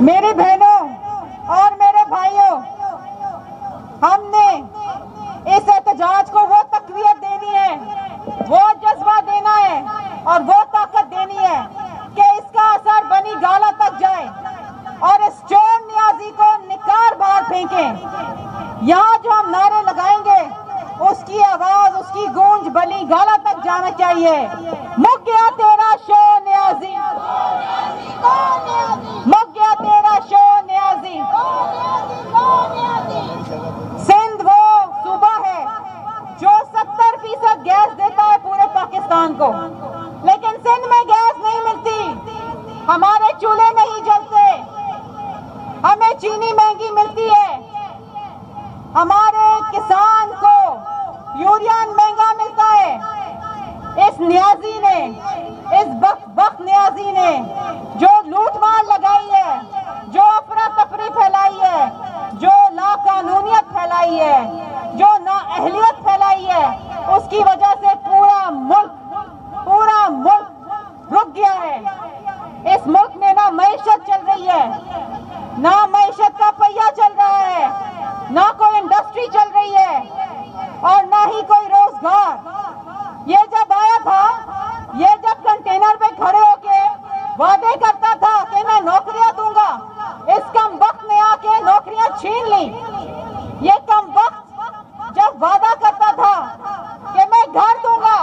میری بہنوں اور میرے بھائیوں، ہم نے اس احتجاج کو وہ تقویت دینی ہے، وہ جذبہ دینا ہے اور وہ طاقت دینی ہے کہ اس کا اثر بنی گالہ تک جائے اور اس چور نیازی کو نکار باہر پھینکیں۔ یہاں جو ہم نعرے لگائیں گے اس کی آواز، اس کی گونج بنی گالہ تک جانا چاہیے۔ مک گیا تیرا شو نیازی، مک گیا تیرا شو نیازی۔ سندھ وہ صوبہ ہے جو 70% گیس دیتا ہے پورے پاکستان کو، لیکن سندھ میں گیس نہیں ملتی، ہمارے چولہے نہیں جلتے، ہمیں چینی مہنگی ملتی ہے، ہمارے کسان کو یوریا مہنگا ملتا ہے۔ اس نیازی نے، اس بخت نیازی نے جو لوٹ مار لگائی ہے، جو افراتفری پھیلائی ہے، جو لا قانونیت پھیلائی ہے، جو نااہلیت پھیلائی ہے، اس کی وجہ سے پورا ملک رک گیا ہے۔ اس ملک میں نہ معیشت چل رہی ہے، نہ معیشت کا پہیہ چل رہا ہے، نہ کوئی انڈسٹری چل رہی ہے اور نہ ہی کوئی روزگار۔ یہ جب آیا تھا، یہ جب کنٹینر پہ کھڑے ہو کے وعدے کرتا تھا کہ میں نوکریاں دوں گا، اس کم وقت نے آ کے نوکریاں چھین لی۔ یہ کم وقت جب وعدہ کرتا تھا کہ میں گھر دوں گا،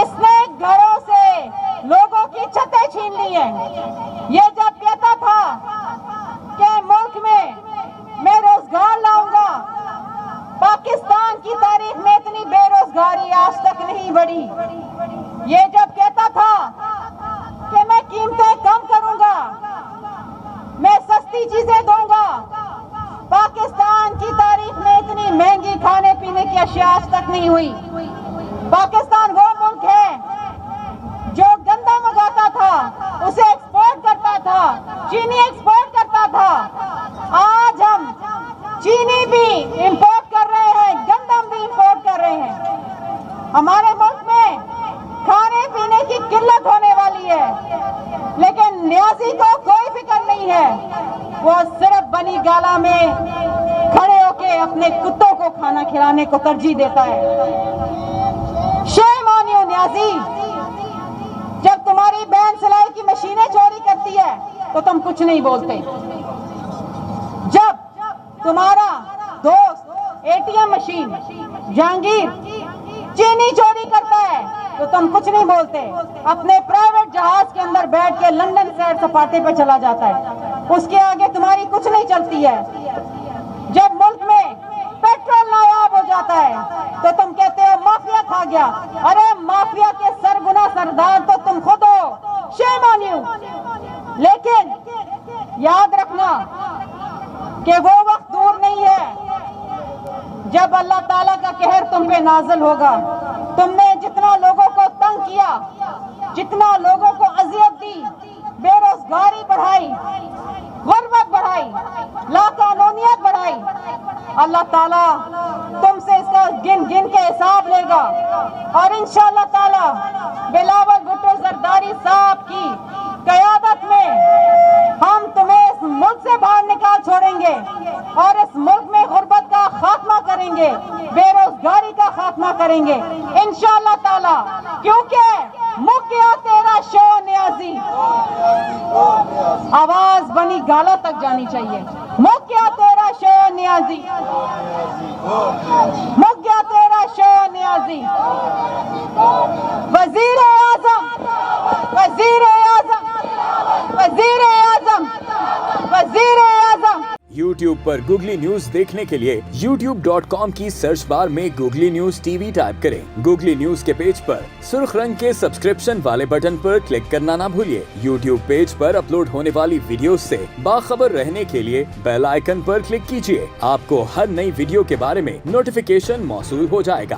اس نے گھروں سے لوگوں کی چھتیں چھین لی ہیں۔ یہ جب کہتا تھا کہ ملک میں روزگار لاؤں گا، پاکستان کی تاریخ میں اتنی بے روزگاری آج تک نہیں بڑھی۔ یہ جب کہتا تھا کہ میں قیمتیں کم کروں گا، میں سستی چیزیں دوں گا، پاکستان کی تاریخ میں اتنی مہنگی کھانے پینے کی اشیاء آج تک نہیں ہوئی۔ پاکستان وہ ملک ہے جو گندم اگاتا تھا، اسے ایکسپورٹ کرتا تھا، چینی ایکسپورٹ کرتا تھا۔ آج ہم چینی بھی امپورٹ کر رہے ہیں، گندم بھی امپورٹ کر رہے ہیں۔ ہمارے ملک میں کھانے پینے کی قلت ہونے والی ہے، لیکن نیازی کو کوئی فکر نہیں ہے، وہ صرف بنی گالہ میں کھڑے ہو کے اپنے کتوں کو کھانا کھلانے کو ترجیح دیتا ہے۔ شیم آن یو نیازی، جب تمہاری بہن سلائی کی مشینیں چوری کرتی ہے تو تم کچھ نہیں بولتے، جب تمہارا دوست A T M machine Jahangir چینی چوری کرتا ہے تو تم کچھ نہیں بولتے، اپنے پرائیویٹ جہاز کے اندر بیٹھ کے لندن سیر سپاٹے پہ چلا جاتا ہے، اس کے آگے تمہاری کچھ نہیں چلتی ہے۔ جب ملک میں پیٹرول نایاب ہو جاتا ہے تو تم کہتے ہو مافیا کھا گیا۔ ارے مافیا کے سرگنا سردار تو تم خود ہو، شیم آن یو۔ لیکن یاد رکھنا کہ وہ وقت دور نہیں ہے جب اللہ تعالیٰ کا قہر تم پہ نازل ہوگا۔ تم نے جتنا لوگوں کو تنگ کیا، جتنا لوگوں کو اذیت دی، بے روزگاری بڑھائی، غربت بڑھائی، لا قانونیت بڑھائی، اللہ تعالیٰ تم سے اس کا گن کے حساب لے گا۔ اور انشاءاللہ تعالیٰ بلاول بھٹو زرداری صاحب کی قیادت میں ہم تمہیں اس ملک سے باہر نکال چھوڑیں گے اور اس ملک میں غربت کا خاتمہ کریں گے، بے روزگاری کا خاتمہ کریں گے انشاءاللہ تعالیٰ، کیونکہ مک گیا تیرا شو نیازی۔ آواز بنی گالہ تک جانی چاہیے، مک گیا تیرا شو نیازی، مک گیا تیرا شو نیازی۔ وزیر اعظم، وزیر اعظم، وزیر اعظم، وزیر اعظم۔ YouTube پر گوگلی نیوز دیکھنے کے لیے youtube.com کی سرچ بار میں googly news T V type کریں۔ گوگلی نیوز کے پیج پر سرخ رنگ کے سبسکرپشن والے بٹن پر کلک کرنا نہ بھولیے۔ YouTube پیج پر اپلوڈ ہونے والی ویڈیوز سے باخبر رہنے کے لیے بیل آئیکن پر کلک کیجیے۔ آپ کو ہر نئی ویڈیو کے بارے میں نوٹیفیکیشن موصول ہو جائے گا۔